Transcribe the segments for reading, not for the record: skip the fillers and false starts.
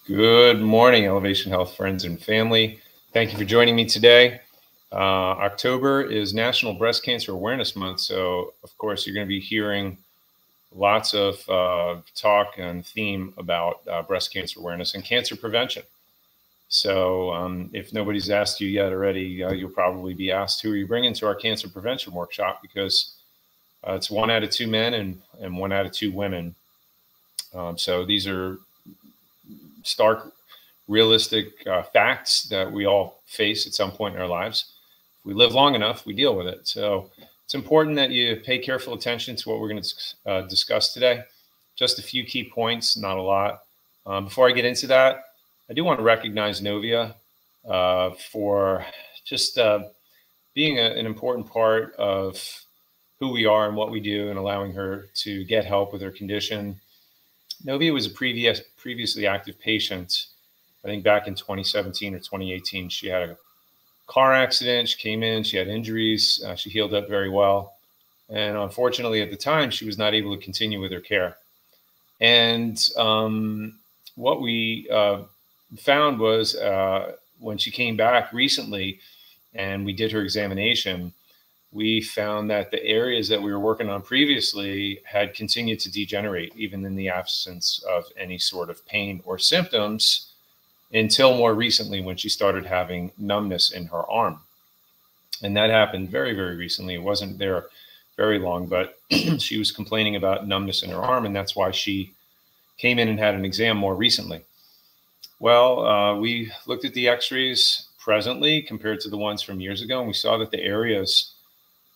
Good morning, Elevation Health friends and family. Thank you for joining me today. October is National Breast Cancer Awareness Month, so of course you're going to be hearing lots of talk and theme about breast cancer awareness and cancer prevention. So if nobody's asked you yet already, you'll probably be asked, who are you bringing to our cancer prevention workshop? Because it's 1 out of 2 men and 1 out of 2 women. So these are stark, realistic facts that we all face at some point in our lives. If we live long enough, we deal with it. So it's important that you pay careful attention to what we're going to discuss today. Just a few key points, not a lot. Before I get into that, I do want to recognize Novia for just being an important part of who we are and what we do and allowing her to get help with her condition. Novia was a previously active patient. I think back in 2017 or 2018, she had a car accident. She came in, she had injuries. She healed up very well. And unfortunately, at the time, she was not able to continue with her care. And what we found was when she came back recently and we did her examination, we found that the areas that we were working on previously had continued to degenerate, even in the absence of any sort of pain or symptoms, until more recently when she started having numbness in her arm. And that happened very, very recently. It wasn't there very long, but she was complaining about numbness in her arm, and that's why she came in and had an exam more recently. Well, we looked at the x-rays presently compared to the ones from years ago, and we saw that the areas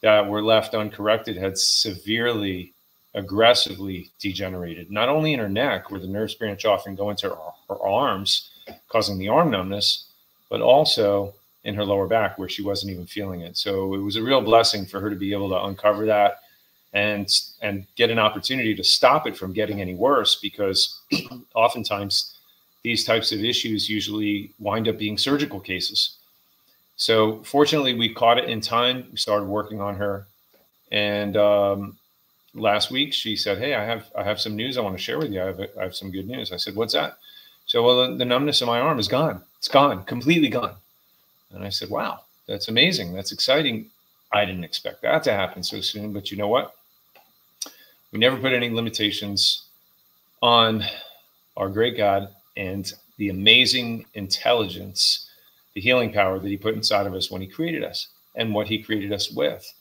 that were left uncorrected had severely, aggressively degenerated, not only in her neck, where the nerves branch off and go into her arms, causing the arm numbness, but also in her lower back, where she wasn't even feeling it. So it was a real blessing for her to be able to uncover that and get an opportunity to stop it from getting any worse, because oftentimes these types of issues usually wind up being surgical cases. So fortunately, we caught it in time. We started working on her, and last week she said, "Hey, I have some news I want to share with you. I have some good news." I said, "What's that?" So, well, the numbness in my arm is gone. It's gone, completely gone. And I said, "Wow, that's amazing. That's exciting. I didn't expect that to happen so soon. But you know what? We never put any limitations on our great God and the amazing intelligence, the healing power that he put inside of us when he created us and what he created us with.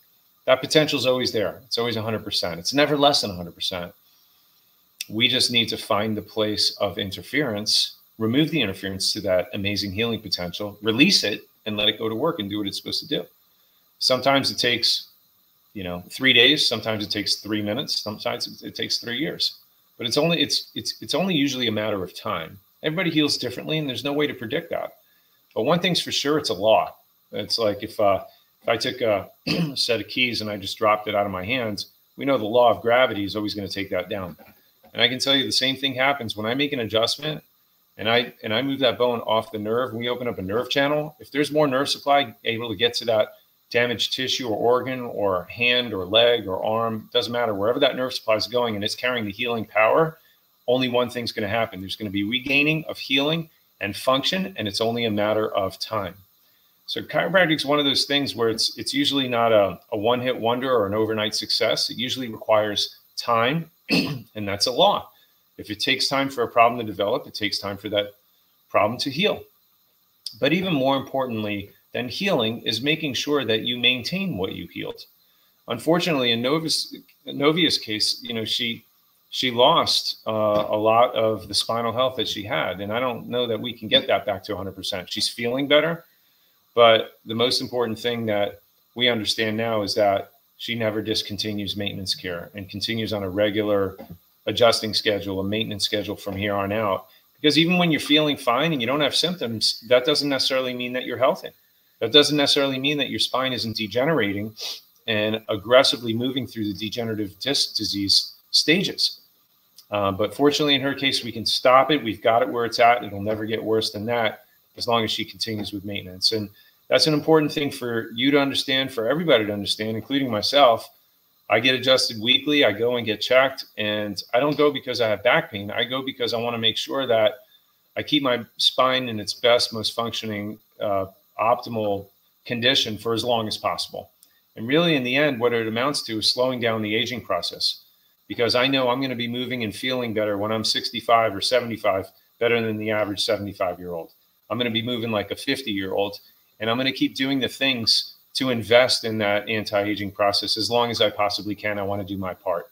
That potential is always there. It's always 100%. It's never less than 100%. We just need to find the place of interference, remove the interference to that amazing healing potential, release it, and let it go to work and do what it's supposed to do. Sometimes it takes, 3 days. Sometimes it takes 3 minutes. Sometimes it takes 3 years. But it's only usually a matter of time. Everybody heals differently, and there's no way to predict that. But one thing's for sure, it's a law. It's like if I took a set of keys and I just dropped it out of my hands, we know the law of gravity is always going to take that down. And I can tell you the same thing happens when I make an adjustment and I move that bone off the nerve, and we open up a nerve channel. If there's more nerve supply able to get to that damaged tissue or organ or hand or leg or arm, doesn't matter, wherever that nerve supply is going and it's carrying the healing power, only one thing's going to happen. There's going to be regaining of healing and function, and it's only a matter of time. So chiropractic is one of those things where it's usually not a one-hit wonder or an overnight success. It usually requires time, and that's a law. If it takes time for a problem to develop, it takes time for that problem to heal. But even more importantly than healing is making sure that you maintain what you healed. Unfortunately, in Novia's case, she lost a lot of the spinal health that she had. And I don't know that we can get that back to 100%. She's feeling better. But the most important thing that we understand now is that she never discontinues maintenance care and continues on a regular adjusting schedule, a maintenance schedule from here on out. Because even when you're feeling fine and you don't have symptoms, that doesn't necessarily mean that you're healthy. That doesn't necessarily mean that your spine isn't degenerating and aggressively moving through the degenerative disc disease stages. But fortunately, in her case, we can stop it. We've got it where it's at. It'll never get worse than that as long as she continues with maintenance. And that's an important thing for you to understand, for everybody to understand, including myself. I get adjusted weekly. I go and get checked, and I don't go because I have back pain. I go because I want to make sure that I keep my spine in its best, most functioning, optimal condition for as long as possible. And really, in the end, what it amounts to is slowing down the aging process, because I know I'm going to be moving and feeling better when I'm 65 or 75, better than the average 75-year-old. I'm going to be moving like a 50-year-old, and I'm going to keep doing the things to invest in that anti-aging process as long as I possibly can. I want to do my part,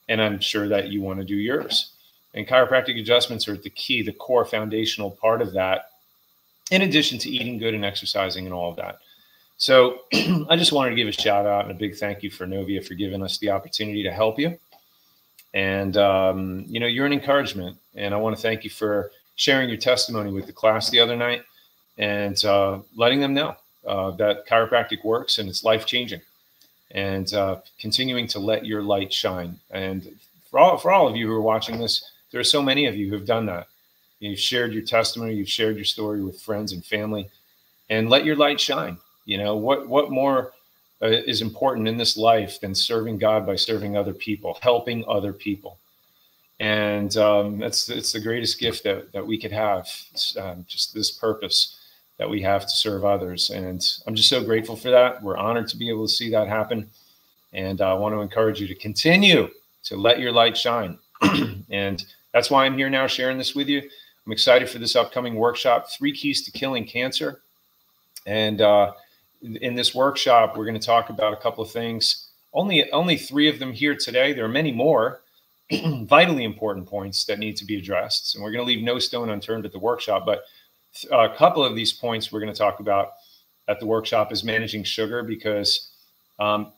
and I'm sure that you want to do yours. And chiropractic adjustments are the key, the core foundational part of that, in addition to eating good and exercising and all of that. So I just wanted to give a shout out and a big thank you for Novia for giving us the opportunity to help you. And, you know, you're an encouragement, and I want to thank you for sharing your testimony with the class the other night and letting them know that chiropractic works and it's life-changing, and continuing to let your light shine. And for all of you who are watching this, there are so many of you who have done that. You've shared your testimony, you've shared your story with friends and family, and let your light shine. You know, what more is important in this life than serving God by serving other people, helping other people? And it's the greatest gift that we could have, just this purpose that we have to serve others. And I'm just so grateful for that. We're honored to be able to see that happen. And I want to encourage you to continue to let your light shine. And that's why I'm here now sharing this with you. I'm excited for this upcoming workshop, 3 Keys to Killing Cancer. And in this workshop, we're going to talk about a couple of things. Only 3 of them here today. There are many more vitally important points that need to be addressed. And we're going to leave no stone unturned at the workshop. But a couple of these points we're going to talk about at the workshop is managing sugar, because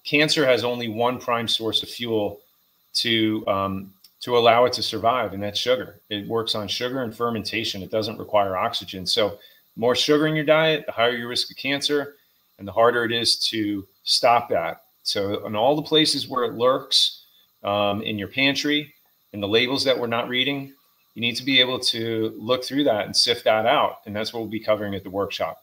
cancer has only one prime source of fuel to allow it to survive, and that's sugar. It works on sugar and fermentation. It doesn't require oxygen. So more sugar in your diet, the higher your risk of cancer, and the harder it is to stop that. So in all the places where it lurks, in your pantry, in the labels that we're not reading, you need to be able to look through that and sift that out. And that's what we'll be covering at the workshop.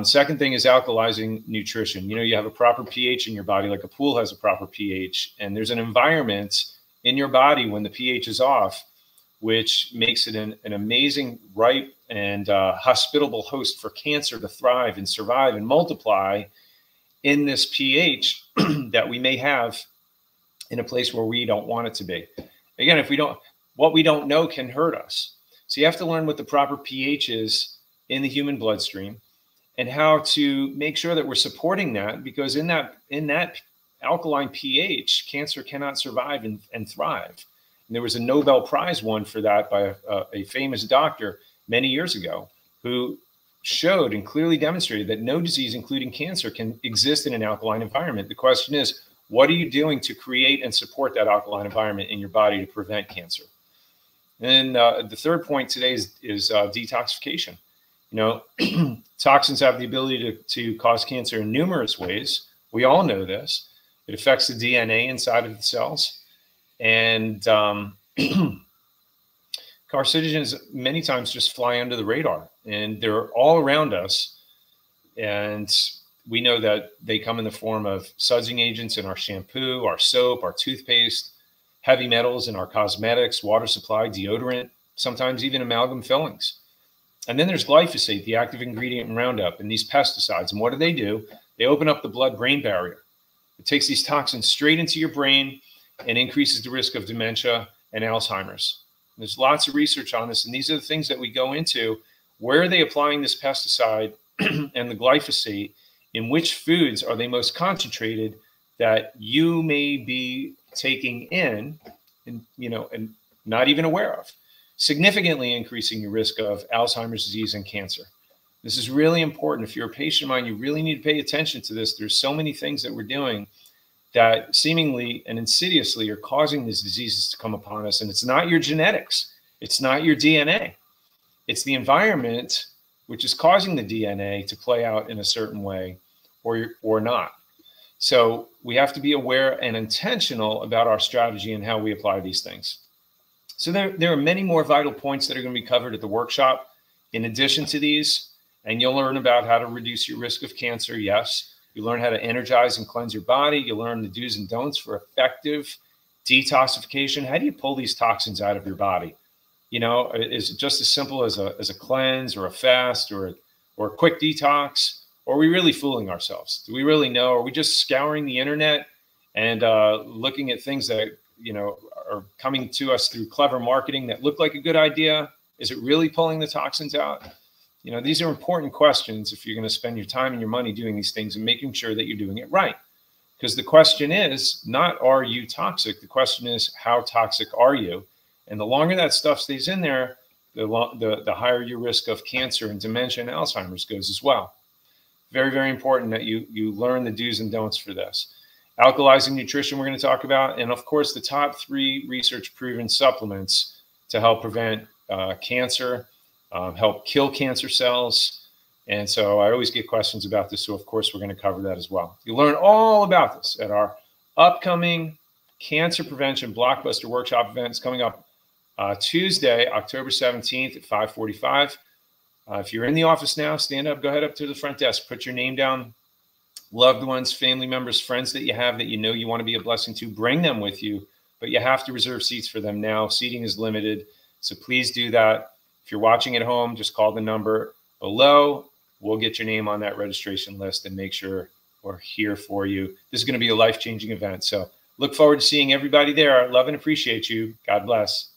Second thing is alkalizing nutrition. You know, you have a proper pH in your body, like a pool has a proper pH, and there's an environment in your body when the pH is off, which makes it an amazing, ripe, and hospitable host for cancer to thrive and survive and multiply in this pH that we may have in a place where we don't want it to be. Again, what we don't know can hurt us. So you have to learn what the proper pH is in the human bloodstream and how to make sure that we're supporting that, because in that alkaline pH, cancer cannot survive and thrive. And there was a Nobel Prize won for that by a famous doctor many years ago, who showed and clearly demonstrated that no disease, including cancer, can exist in an alkaline environment. The question is, what are you doing to create and support that alkaline environment in your body to prevent cancer? And the third point today is detoxification. You know, toxins have the ability to cause cancer in numerous ways. We all know this. It affects the DNA inside of the cells. And carcinogens many times just fly under the radar, and they're all around us. And we know that they come in the form of sudsing agents in our shampoo, our soap, our toothpaste, heavy metals in our cosmetics, water supply, deodorant, sometimes even amalgam fillings. And then there's glyphosate, the active ingredient in Roundup, and these pesticides. And what do? They open up the blood-brain barrier. It takes these toxins straight into your brain and increases the risk of dementia and Alzheimer's. There's lots of research on this, and these are the things that we go into. Where are they applying this pesticide and the glyphosate? In which foods are they most concentrated that you may be taking in and, you know, and not even aware of, significantly increasing your risk of Alzheimer's disease and cancer? This is really important. If you're a patient of mine, you really need to pay attention to this. There's so many things that we're doing that seemingly and insidiously are causing these diseases to come upon us. And it's not your genetics. It's not your DNA. It's the environment which is causing the DNA to play out in a certain way or not. So we have to be aware and intentional about our strategy and how we apply these things. So there are many more vital points that are going to be covered at the workshop in addition to these. And you'll learn about how to reduce your risk of cancer. Yes. You learn how to energize and cleanse your body. You learn the do's and don'ts for effective detoxification. How do you pull these toxins out of your body? is it just as simple as a cleanse or a fast or a quick detox? Or are we really fooling ourselves? Do we really know? Are we just scouring the internet and looking at things that, are coming to us through clever marketing that look like a good idea? Is it really pulling the toxins out? These are important questions if you're going to spend your time and your money doing these things and making sure that you're doing it right. Because the question is not, are you toxic? The question is, how toxic are you? And the longer that stuff stays in there, the higher your risk of cancer and dementia and Alzheimer's goes as well. Very, very important that you learn the do's and don'ts for this. Alkalizing nutrition we're going to talk about. And of course, the top 3 research proven supplements to help prevent cancer, help kill cancer cells. And so I always get questions about this. So of course, we're going to cover that as well. You'll learn all about this at our upcoming Cancer Prevention Blockbuster Workshop event. It's coming up Tuesday, October 17th at 5:45. If you're in the office now, stand up, go ahead up to the front desk, put your name down. Loved ones, family members, friends that you have that you want to be a blessing to, bring them with you, but you have to reserve seats for them now. Seating is limited, so please do that. If you're watching at home, just call the number below. We'll get your name on that registration list and make sure we're here for you. This is going to be a life-changing event, so look forward to seeing everybody there. I love and appreciate you. God bless.